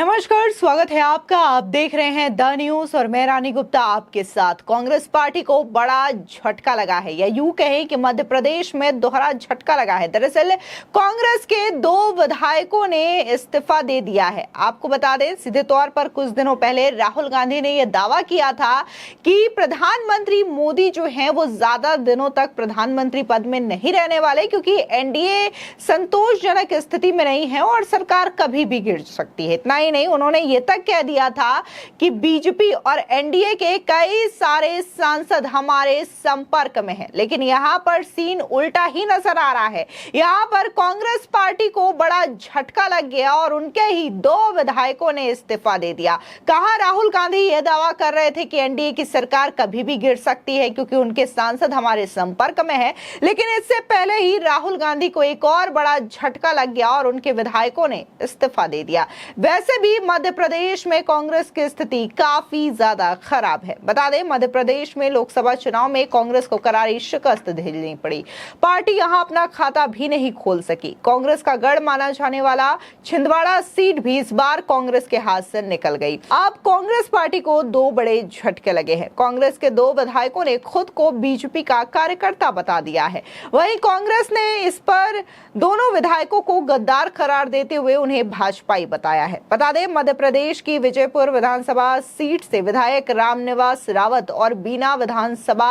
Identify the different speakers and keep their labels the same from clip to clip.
Speaker 1: नमस्कार, स्वागत है आपका। आप देख रहे हैं द न्यूज और मैं रानी गुप्ता आपके साथ। कांग्रेस पार्टी को बड़ा झटका लगा है, या यूं कहें कि मध्य प्रदेश में दोहरा झटका लगा है। दरअसल कांग्रेस के 2 विधायकों ने इस्तीफा दे दिया है। आपको बता दें, सीधे तौर पर कुछ दिनों पहले राहुल गांधी ने यह दावा किया था कि प्रधानमंत्री मोदी जो है वो ज्यादा दिनों तक प्रधानमंत्री पद में नहीं रहने वाले, क्योंकि एनडीए संतोषजनक स्थिति में नहीं है और सरकार कभी भी गिर सकती है। इतना नहीं, उन्होंने ये तक कह दिया था कि बीजेपी और एनडीए के कई सारे सांसद हमारे संपर्क में हैं। लेकिन यहां पर सीन उल्टा ही नजर आ रहा है। यहां पर कांग्रेस पार्टी को बड़ा झटका लग गया और उनके ही 2 विधायकों ने इस्तीफा दे दिया। कहा, राहुल गांधी यह दावा कर रहे थे कि एनडीए की सरकार कभी भी गिर सकती है क्योंकि उनके सांसद हमारे संपर्क में है। लेकिन इससे पहले ही राहुल गांधी को एक और बड़ा झटका लग गया और उनके विधायकों ने इस्तीफा दे दिया। वैसे भी मध्य प्रदेश में कांग्रेस की स्थिति काफी ज्यादा खराब है। बता दें, मध्य प्रदेश में लोकसभा चुनाव में कांग्रेस को करारी शिकस्त झेलनी पड़ी। पार्टी यहां अपना खाता भी नहीं खोल सकी। कांग्रेस का गढ़ माना जाने वाला छिंदवाड़ा सीट भी इस बार कांग्रेस के हाथ से निकल गई। अब कांग्रेस पार्टी को 2 बड़े झटके लगे हैं। कांग्रेस के 2 विधायकों ने खुद को बीजेपी का कार्यकर्ता बता दिया है। वहीं कांग्रेस ने इस पर दोनों विधायकों को गद्दार करार देते हुए उन्हें भाजपाई बताया है। बता दें, मध्य प्रदेश की विजयपुर विधानसभा सीट से विधायक रामनिवास रावत और बीना विधानसभा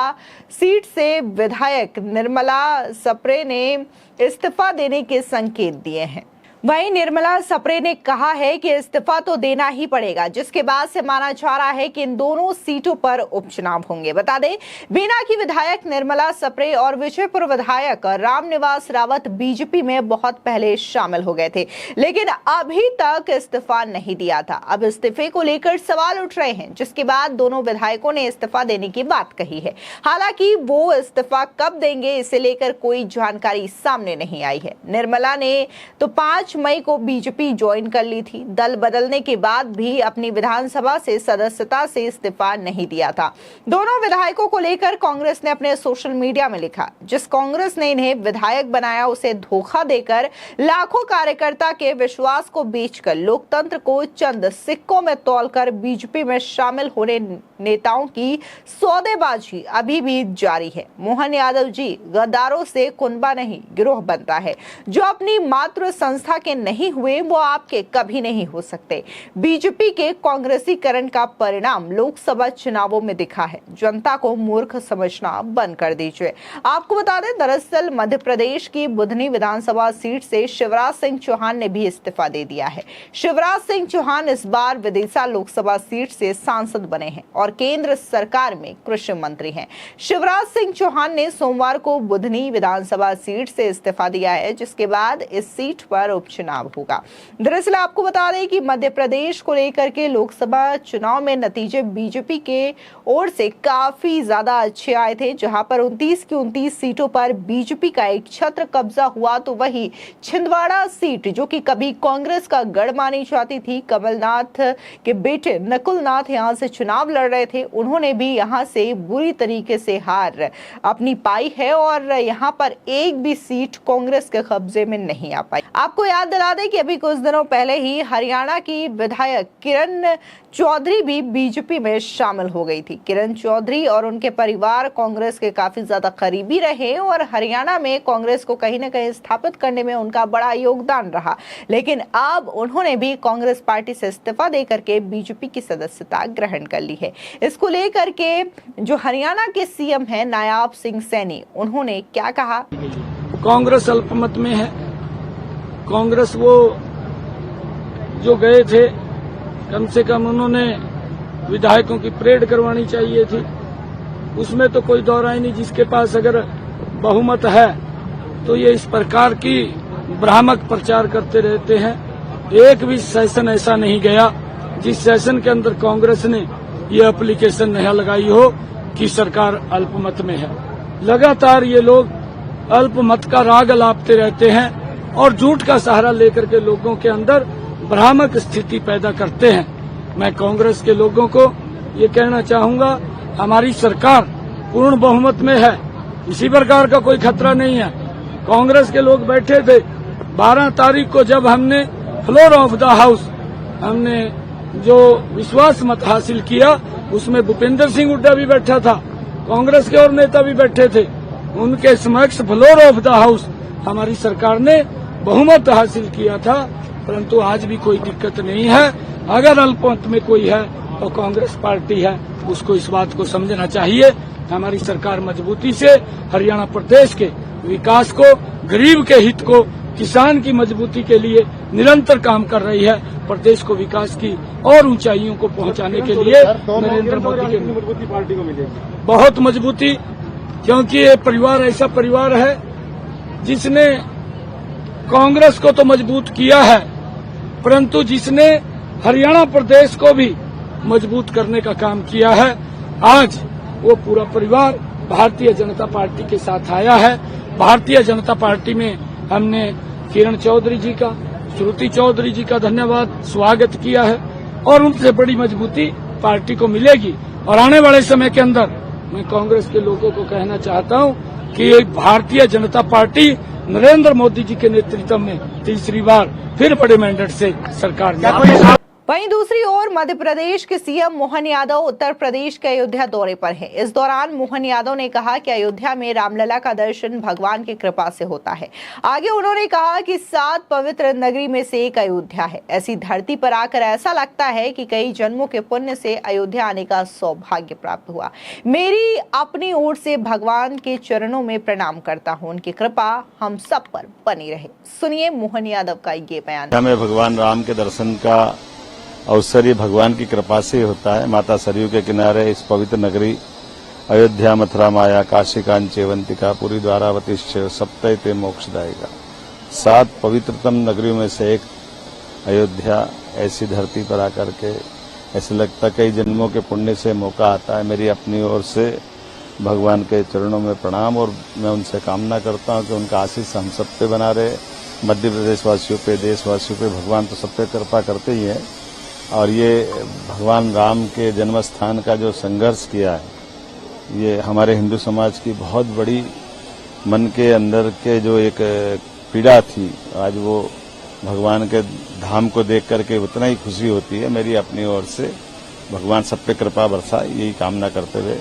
Speaker 1: सीट से विधायक निर्मला सप्रे ने इस्तीफा देने के संकेत दिए हैं। वहीं निर्मला सप्रे ने कहा है कि इस्तीफा तो देना ही पड़ेगा, जिसके बाद से माना जा रहा है कि इन दोनों सीटों पर उपचुनाव होंगे। बता दें, बीना की विधायक निर्मला सप्रे और विजयपुर विधायक रामनिवास रावत बीजेपी में बहुत पहले शामिल हो गए थे, लेकिन अभी तक इस्तीफा नहीं दिया था। अब इस्तीफे को लेकर सवाल उठ रहे हैं, जिसके बाद दोनों विधायकों ने इस्तीफा देने की बात कही है। हालांकि वो इस्तीफा कब देंगे, इसे लेकर कोई जानकारी सामने नहीं आई है। निर्मला ने तो 5 मई को बीजेपी ज्वाइन कर ली थी। दल बदलने के बाद भी अपनी विधानसभा से सदस्यता से इस्तीफा नहीं दिया था। दोनों विधायकों को लेकर कांग्रेस ने अपने सोशल मीडिया में लिखा, जिस कांग्रेस ने इन्हें विधायक बनाया उसे धोखा देकर लाखों कार्यकर्ता के विश्वास को बेचकर लोकतंत्र को चंद सिक्कों में तौलकर बीजेपी में शामिल होने नेताओं की सौदेबाजी अभी भी जारी है। मोहन यादव जी गद्दारों से कुनबा नहीं गिरोह बनता है। जो अपनी मातृ संस्था के नहीं हुए वो आपके कभी नहीं हो सकते। बीजेपी के कांग्रेसीकरण का परिणाम लोकसभा चुनावों में दिखा है। जनता को मूर्ख समझना बंद कर दीजिए। आपको बता दें, दरअसल मध्य प्रदेश की बुधनी विधानसभा सीट से शिवराज सिंह चौहान ने भी इस्तीफा दे दिया है। शिवराज सिंह चौहान इस बार विदिशा लोकसभा सीट से सांसद बने हैं और केंद्र सरकार में कृषि मंत्री हैं। शिवराज सिंह चौहान ने सोमवार को बुधनी विधानसभा सीट से इस्तीफा दिया है, जिसके बाद इस सीट पर उपचुनाव होगा। दरअसल आपको बता दें कि मध्य प्रदेश को लेकर के लोकसभा चुनाव में नतीजे बीजेपी के ओर से काफी ज्यादा अच्छे आए थे, जहां पर 29 की 29 सीटों पर बीजेपी का एक छत्र कब्जा हुआ। तो वही छिंदवाड़ा सीट, जो कि कभी कांग्रेस का गढ़ मानी जाती थी, कमलनाथ के बेटे नकुल नाथ यहां से चुनाव लड़ रहे थे, उन्होंने भी यहां से बुरी तरीके से हार अपनी पाई है और यहां पर एक भी सीट कांग्रेस के कब्जे में नहीं आ पाई। आपको याद दिला दें कि अभी कुछ दिनों पहले ही हरियाणा की विधायक किरण चौधरी भी बीजेपी में शामिल हो गई थी। किरण चौधरी और उनके परिवार कांग्रेस के काफी ज्यादा करीबी रहे और हरियाणा में कांग्रेस को कहीं न कहीं स्थापित करने में उनका बड़ा योगदान रहा। लेकिन अब उन्होंने भी कांग्रेस पार्टी से इस्तीफा देकर के बीजेपी की सदस्यता ग्रहण कर ली है। इसको लेकर के जो हरियाणा के सीएम हैं नायाब सिंह सैनी, उन्होंने क्या कहा?
Speaker 2: कांग्रेस अल्पमत में है। कांग्रेस वो जो गए थे, कम से कम उन्होंने विधायकों की परेड करवानी चाहिए थी। उसमें तो कोई दौराई नहीं। जिसके पास अगर बहुमत है तो ये इस प्रकार की भ्रामक प्रचार करते रहते हैं। एक भी सेशन ऐसा नहीं गया जिस सेशन के अंदर कांग्रेस ने ये एप्लीकेशन नहीं लगाई हो कि सरकार अल्पमत में है। लगातार ये लोग अल्पमत का राग अलापते रहते हैं और झूठ का सहारा लेकर के लोगों के अंदर भ्रामक स्थिति पैदा करते हैं। मैं कांग्रेस के लोगों को ये कहना चाहूंगा, हमारी सरकार पूर्ण बहुमत में है, इसी प्रकार का कोई खतरा नहीं है। कांग्रेस के लोग बैठे थे 12 तारीख को, जब हमने फ्लोर ऑफ द हाउस हमने जो विश्वास मत हासिल किया उसमें भूपेंद्र सिंह हुड्डा भी बैठा था, कांग्रेस के और नेता भी बैठे थे। उनके समक्ष फ्लोर ऑफ द हाउस हमारी सरकार ने बहुमत हासिल किया था, परंतु आज भी कोई दिक्कत नहीं है। अगर अल्पमत में कोई है तो कांग्रेस पार्टी है, उसको इस बात को समझना चाहिए। हमारी सरकार मजबूती से हरियाणा प्रदेश के विकास को, गरीब के हित को, किसान की मजबूती के लिए निरंतर काम कर रही है। प्रदेश को विकास की और ऊंचाइयों को पहुंचाने के लिए नरेंद्र मोदी की मजबूती पार्टी को मिलेगी, बहुत मजबूती, क्योंकि ये परिवार ऐसा परिवार है जिसने कांग्रेस को तो मजबूत किया है, परंतु जिसने हरियाणा प्रदेश को भी मजबूत करने का काम किया है। आज वो पूरा परिवार भारतीय जनता पार्टी के साथ आया है। भारतीय जनता पार्टी में हमने किरण चौधरी जी का, श्रुति चौधरी जी का धन्यवाद, स्वागत किया है और उनसे बड़ी मजबूती पार्टी को मिलेगी। और आने वाले समय के अंदर मैं कांग्रेस के लोगों को कहना चाहता हूं कि एक भारतीय जनता पार्टी नरेंद्र मोदी जी के नेतृत्व में तीसरी बार फिर बड़े मैंडेट से सरकार में।
Speaker 1: वहीं दूसरी ओर मध्य प्रदेश के सीएम मोहन यादव उत्तर प्रदेश के अयोध्या दौरे पर हैं। इस दौरान मोहन यादव ने कहा कि अयोध्या में रामलला का दर्शन भगवान की कृपा से होता है। आगे उन्होंने कहा कि 7 पवित्र नगरी में से एक अयोध्या है। ऐसी धरती पर आकर ऐसा लगता है कि कई जन्मों के पुण्य से अयोध्या आने का सौभाग्य प्राप्त हुआ। मेरी अपनी ओर से भगवान के चरणों में प्रणाम करता हूँ, उनकी कृपा हम सब पर बनी रहे। सुनिए मोहन यादव का ये बयान।
Speaker 3: हमें भगवान राम के दर्शन का अवसर ये भगवान की कृपा से होता है। माता सरयू के किनारे इस पवित्र नगरी अयोध्या, मथुरा, माया, काशी, कांचीवंतिका, पुरी, द्वारावती, सप्तैते मोक्षदायिका, 7 पवित्रतम नगरियों में से एक अयोध्या। ऐसी धरती पर आकर के ऐसे लगता कई जन्मों के पुण्य से मौका आता है। मेरी अपनी ओर से भगवान के चरणों में प्रणाम और मैं उनसे कामना करता हूं कि उनका आशीष हम सब पे बना रहे। मध्य प्रदेश वासियों पे, देशवासियों पे भगवान तो सब पे कृपा करते ही है। और ये भगवान राम के जन्म स्थान का जो संघर्ष किया है, ये हमारे हिंदू समाज की बहुत बड़ी मन के अंदर के जो एक पीड़ा थी, आज वो भगवान के धाम को देख करके उतना ही खुशी होती है। मेरी अपनी ओर से भगवान सब पे कृपा बरसा, यही कामना करते हुए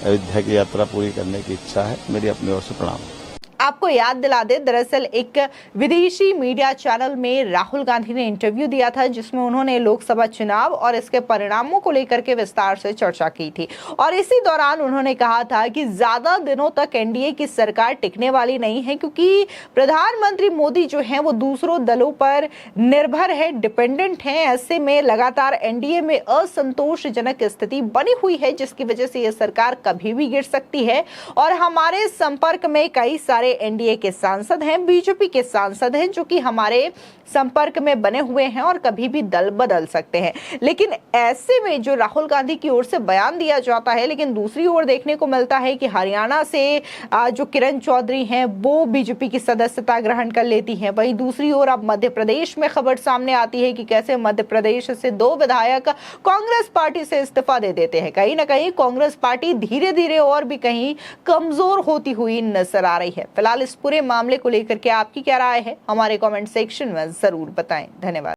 Speaker 3: अयोध्या की यात्रा पूरी करने की इच्छा है। मेरी अपनी ओर से प्रणाम।
Speaker 1: आपको याद दिला दे, दरअसल एक विदेशी मीडिया चैनल में राहुल गांधी ने इंटरव्यू दिया था जिसमें उन्होंने लोकसभा चुनाव और इसके परिणामों को लेकर के विस्तार से चर्चा की थी। और इसी दौरान उन्होंने कहा था कि ज्यादा दिनों तक एनडीए की सरकार टिकने वाली नहीं है, क्योंकि प्रधानमंत्री मोदी जो है वो दूसरों दलों पर निर्भर है, डिपेंडेंट है। ऐसे में लगातार एनडीए में असंतोषजनक स्थिति बनी हुई है, जिसकी वजह से यह सरकार कभी भी गिर सकती है। और हमारे संपर्क में कई सारे एनडीए के सांसद हैं, बीजेपी के सांसद हैं, जो कि हमारे संपर्क में बने हुए हैं और कभी भी दल बदल सकते हैं। लेकिन ऐसे में जो राहुल गांधी की ओर से बयान दिया जाता है, लेकिन दूसरी ओर देखने को मिलता है कि हरियाणा से जो किरण चौधरी हैं वो बीजेपी की सदस्यता ग्रहण कर लेती हैं। वहीं दूसरी ओर अब मध्य प्रदेश में खबर सामने आती है कि कैसे मध्य प्रदेश से 2 विधायक कांग्रेस पार्टी से इस्तीफा दे देते हैं। कहीं ना कहीं कांग्रेस पार्टी धीरे धीरे और भी कहीं कमजोर होती हुई नजर आ रही है। फिलहाल इस पूरे मामले को लेकर के आपकी क्या राय है, हमारे कमेंट सेक्शन में जरूर बताएं। धन्यवाद।